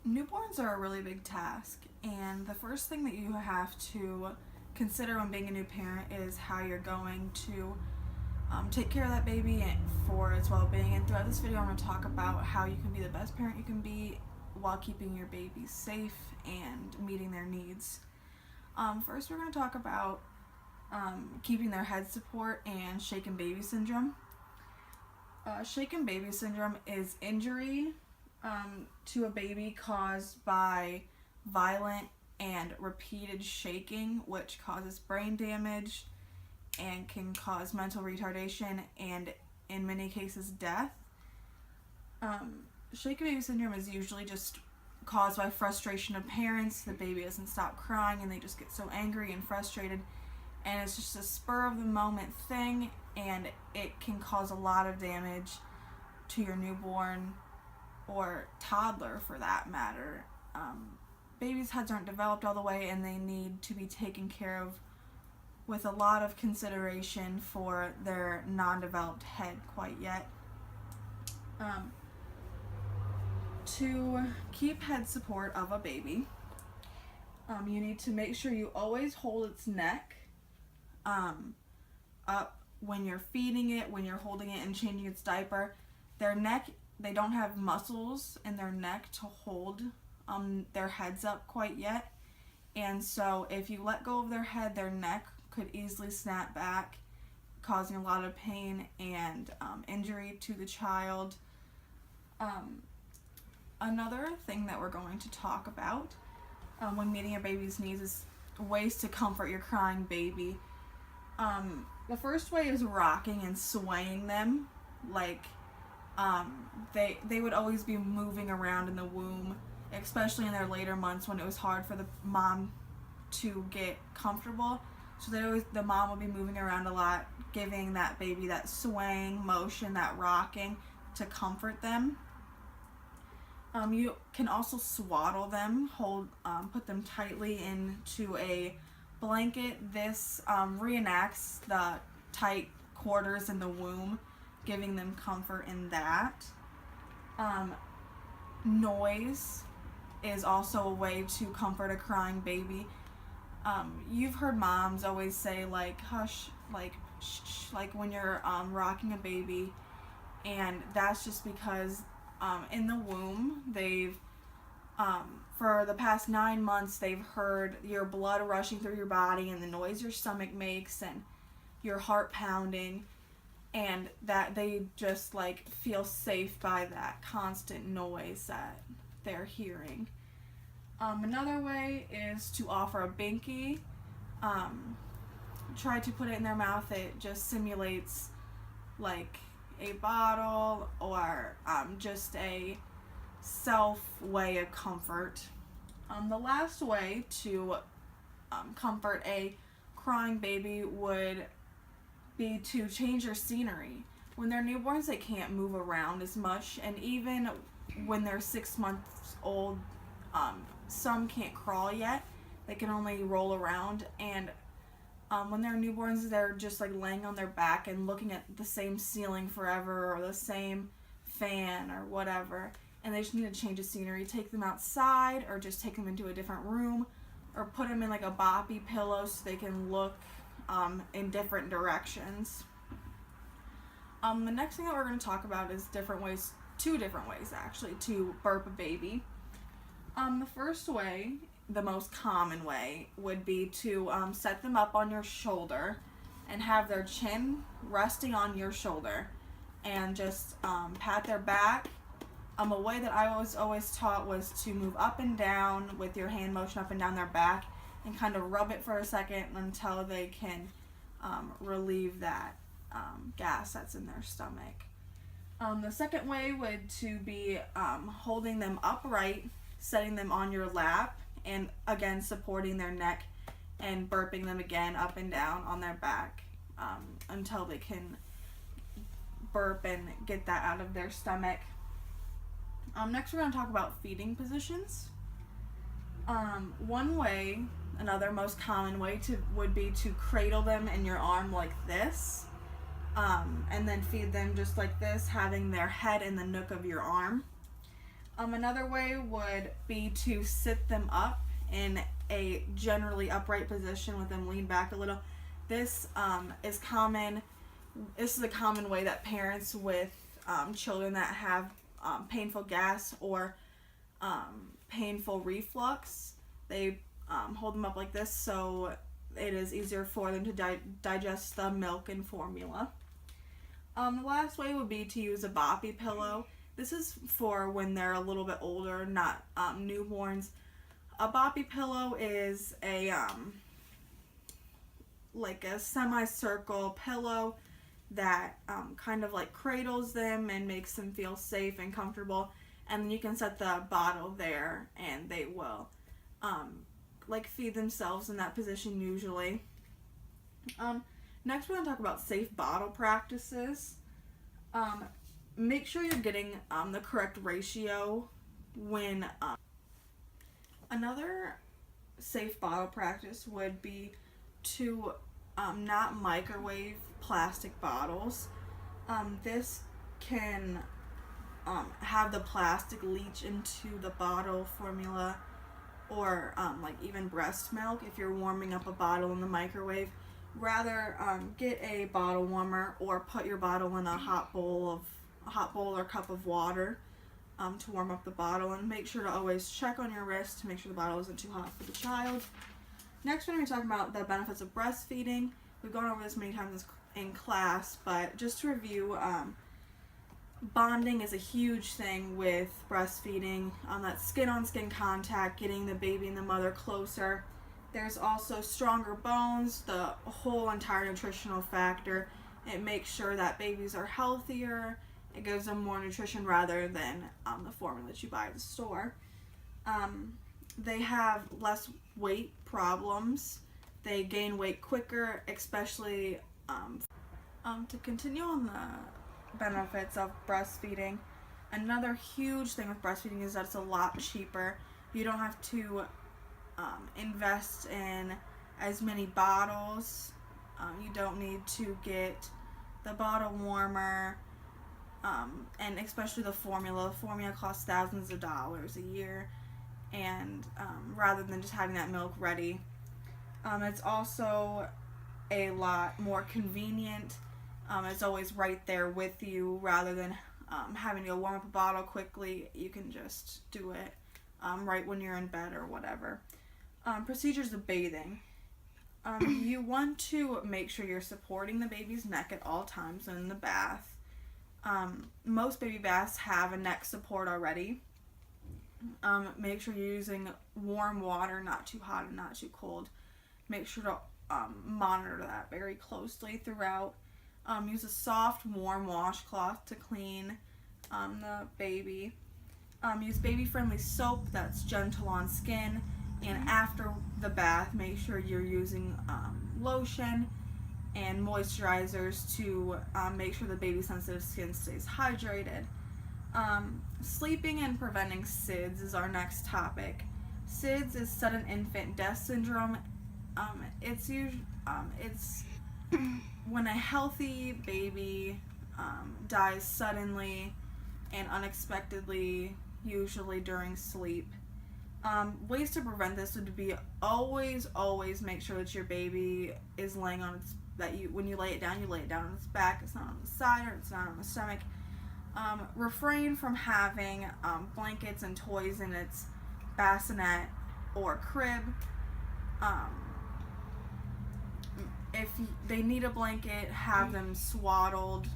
Newborns are a really big task, and the first thing that you have to consider when being a new parent is how you're going to take care of that baby for its well-being. And throughout this video, I'm going to talk about how you can be the best parent you can be while keeping your baby safe and meeting their needs. First, we're going to talk about keeping their head support and shaken baby syndrome. Shaken baby syndrome is injury to a baby caused by violent and repeated shaking, which causes brain damage and can cause mental retardation and, in many cases, death. Shaken baby syndrome is usually just caused by frustration of parents. The baby doesn't stop crying and they just get so angry and frustrated, and it's just a spur of the moment thing, and it can cause a lot of damage to your newborn or toddler for that matter. Babies' heads aren't developed all the way, and they need to be taken care of with a lot of consideration for their non-developed head quite yet. To keep head support of a baby, you need to make sure you always hold its neck up when you're feeding it, when you're holding it and changing its diaper. Their neck, they don't have muscles in their neck to hold their heads up quite yet, and so if you let go of their head, their neck could easily snap back, causing a lot of pain and injury to the child. Another thing that we're going to talk about when meeting a baby's needs is ways to comfort your crying baby. The first way is rocking and swaying them. Like they would always be moving around in the womb, especially in their later months when it was hard for the mom to get comfortable. So the mom would be moving around a lot, giving that baby that swaying motion, that rocking, to comfort them. You can also swaddle them, put them tightly into a blanket. This reenacts the tight quarters in the womb, giving them comfort in that. Noise is also a way to comfort a crying baby. You've heard moms always say, like, hush, like, shh, like when you're rocking a baby, and that's just because in the womb, they've for the past 9 months, they've heard your blood rushing through your body and the noise your stomach makes and your heart pounding, and that they just like feel safe by that constant noise that they're hearing. Another way is to offer a binky. Try to put it in their mouth. It just simulates like a bottle or just a self way of comfort. The last way to comfort a crying baby would be to change your scenery. When they're newborns, they can't move around as much, and even when they're 6 months old, some can't crawl yet. They can only roll around, and when they're newborns, they're just like laying on their back and looking at the same ceiling forever or the same fan or whatever, and they just need to change the scenery. Take them outside, or just take them into a different room, or put them in like a boppy pillow so they can look in different directions. The next thing that we're going to talk about is two different ways actually to burp a baby. The first way, the most common way, would be to set them up on your shoulder and have their chin resting on your shoulder and just pat their back. A way that I was always taught was to move up and down with your hand motion up and down their back and kind of rub it for a second until they can relieve that gas that's in their stomach. The second way would to be holding them upright, setting them on your lap, and again supporting their neck and burping them again up and down on their back until they can burp and get that out of their stomach. Next we're going to talk about feeding positions. One way, another most common way would be to cradle them in your arm like this, and then feed them just like this, having their head in the nook of your arm. Another way would be to sit them up in a generally upright position with them leaned back a little. This is common. This is a common way that parents with children that have painful gas or painful reflux, they hold them up like this so it is easier for them to digest the milk and formula. The last way would be to use a boppy pillow. This is for when they're a little bit older, not newborns. A boppy pillow is a like a semicircle pillow that kind of like cradles them and makes them feel safe and comfortable. And then you can set the bottle there and they will like feed themselves in that position usually. Next we're going to talk about safe bottle practices. Make sure you're getting the correct ratio when another safe bottle practice would be to not microwave plastic bottles. This can have the plastic leach into the bottle formula or like even breast milk if you're warming up a bottle in the microwave. Rather get a bottle warmer or put your bottle in a hot bowl or cup of water to warm up the bottle, and make sure to always check on your wrist to make sure the bottle isn't too hot for the child. Next, we're going to be talking about the benefits of breastfeeding. We've gone over this many times in class, but just to review, bonding is a huge thing with breastfeeding. That skin-on-skin contact, getting the baby and the mother closer. There's also stronger bones, the whole entire nutritional factor. It makes sure that babies are healthier. It gives them more nutrition rather than the formula that you buy at the store. They have less weight problems. They gain weight quicker, especially to continue on the benefits of breastfeeding. Another huge thing with breastfeeding is that it's a lot cheaper. You don't have to invest in as many bottles. You don't need to get the bottle warmer, and especially the formula. The formula costs thousands of dollars a year, and rather than just having that milk ready. It's also a lot more convenient. It's always right there with you rather than having to warm up a bottle quickly. You can just do it right when you're in bed or whatever. Procedures of bathing. You want to make sure you're supporting the baby's neck at all times in the bath. Most baby baths have a neck support already. Make sure you're using warm water, not too hot and not too cold. Make sure to monitor that very closely throughout. Use a soft, warm washcloth to clean the baby. Use baby-friendly soap that's gentle on skin. And after the bath, make sure you're using lotion and moisturizers to make sure the baby's sensitive skin stays hydrated. Sleeping and preventing SIDS is our next topic. SIDS is sudden infant death syndrome. It's when a healthy baby dies suddenly and unexpectedly, usually during sleep. Ways to prevent this would be always make sure that your baby is laying on its, when you lay it down on its back. It's not on the side or it's not on the stomach. Refrain from having blankets and toys in its bassinet or crib. If they need a blanket, have them swaddled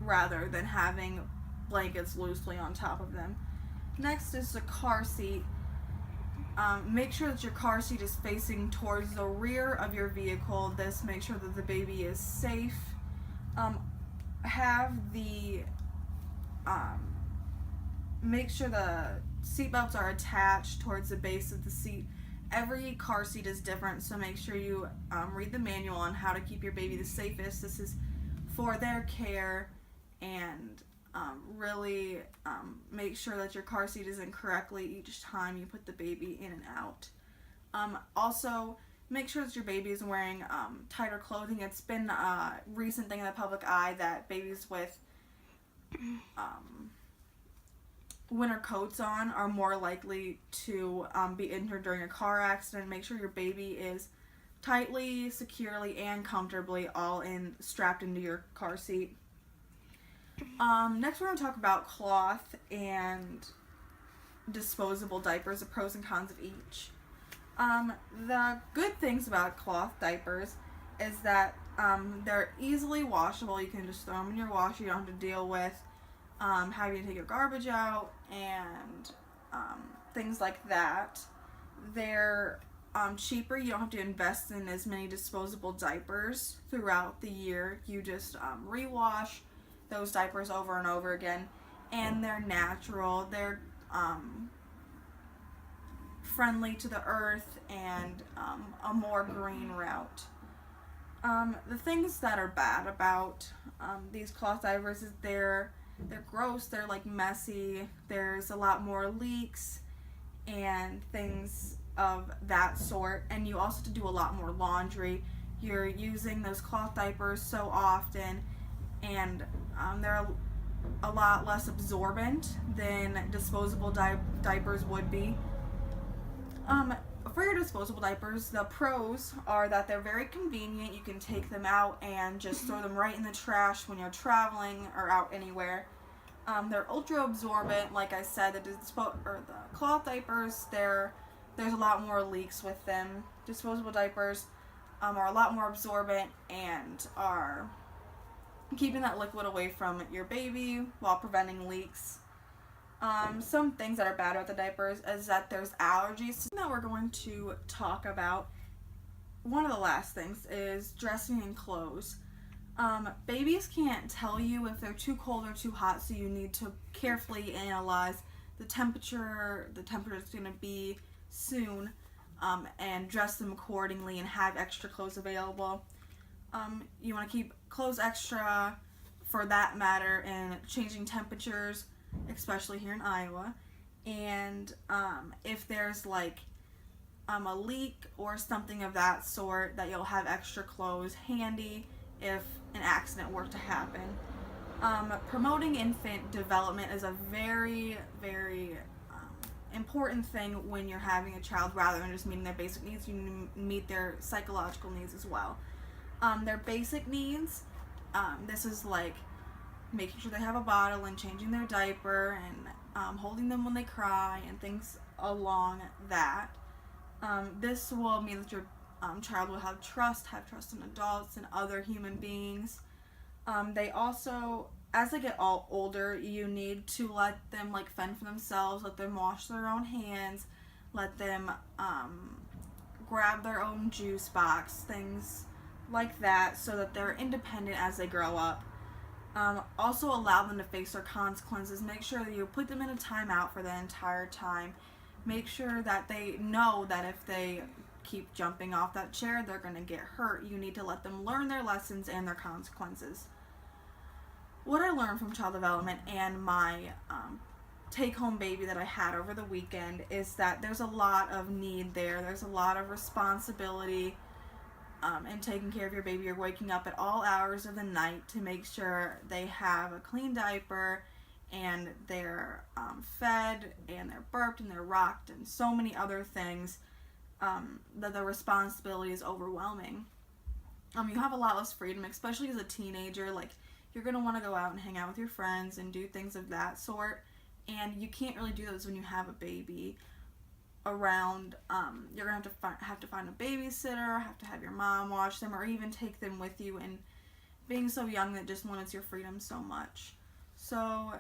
rather than having blankets loosely on top of them. Next is the car seat. Make sure that your car seat is facing towards the rear of your vehicle. This makes sure that the baby is safe. Make sure the seat belts are attached towards the base of the seat. Every car seat is different, so make sure you read the manual on how to keep your baby the safest. This is for their care, and really make sure that your car seat is in correctly each time you put the baby in and out. Also, make sure that your baby is wearing tighter clothing. It's been a recent thing in the public eye that babies with winter coats on are more likely to be injured during a car accident. Make sure your baby is tightly, securely, and comfortably all strapped into your car seat. Next we're going to talk about cloth and disposable diapers, the pros and cons of each. The good things about cloth diapers is that they're easily washable. You can just throw them in your washer. You don't have to deal with having to take your garbage out and things like that. They're cheaper. You don't have to invest in as many disposable diapers throughout the year. You just rewash those diapers over and over again, and they're natural. They're friendly to the earth and a more green route. The things that are bad about these cloth diapers is they're gross, they're like messy, there's a lot more leaks and things of that sort, and you also have to do a lot more laundry. You're using those cloth diapers so often, and they're a lot less absorbent than disposable diapers would be. For your disposable diapers, the pros are that they're very convenient. You can take them out and just throw them right in the trash when you're traveling or out anywhere. They're ultra absorbent, like I said. The cloth diapers, there's a lot more leaks with them. Disposable diapers are a lot more absorbent and are keeping that liquid away from your baby while preventing leaks. Some things that are bad about the diapers is that there's allergies that we're going to talk about. One of the last things is dressing in clothes. Babies can't tell you if they're too cold or too hot, so you need to carefully analyze the temperature it's going to be soon, and dress them accordingly and have extra clothes available. You want to keep clothes extra for that matter in changing temperatures, especially here in Iowa. And if there's like a leak or something of that sort, that you'll have extra clothes handy if an accident were to happen. Promoting infant development is a very, very important thing when you're having a child. Rather than just meeting their basic needs, you meet their psychological needs as well. Their basic needs, this is like making sure they have a bottle and changing their diaper and holding them when they cry and things along that. This will mean that your child will have trust in adults and other human beings. They also, as they get all older, you need to let them like fend for themselves, let them wash their own hands, let them grab their own juice box, things like that, so that they're independent as they grow up. Also allow them to face their consequences. Make sure that you put them in a timeout for the entire time. Make sure that they know that if they keep jumping off that chair, they're going to get hurt. You need to let them learn their lessons and their consequences. What I learned from child development and my take-home baby that I had over the weekend is that there's a lot of need there. There's a lot of responsibility in taking care of your baby. You're waking up at all hours of the night to make sure they have a clean diaper and they're fed and they're burped and they're rocked and so many other things, that the responsibility is overwhelming. You have a lot less freedom, especially as a teenager. Like, you're going to want to go out and hang out with your friends and do things of that sort, and you can't really do those when you have a baby around. You're going to have to find a babysitter, have to have your mom watch them, or even take them with you, and being so young that just limits your freedom so much. So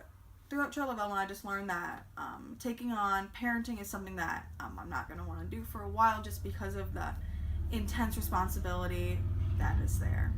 throughout child development, I just learned that taking on parenting is something that I'm not going to want to do for a while, just because of the intense responsibility that is there.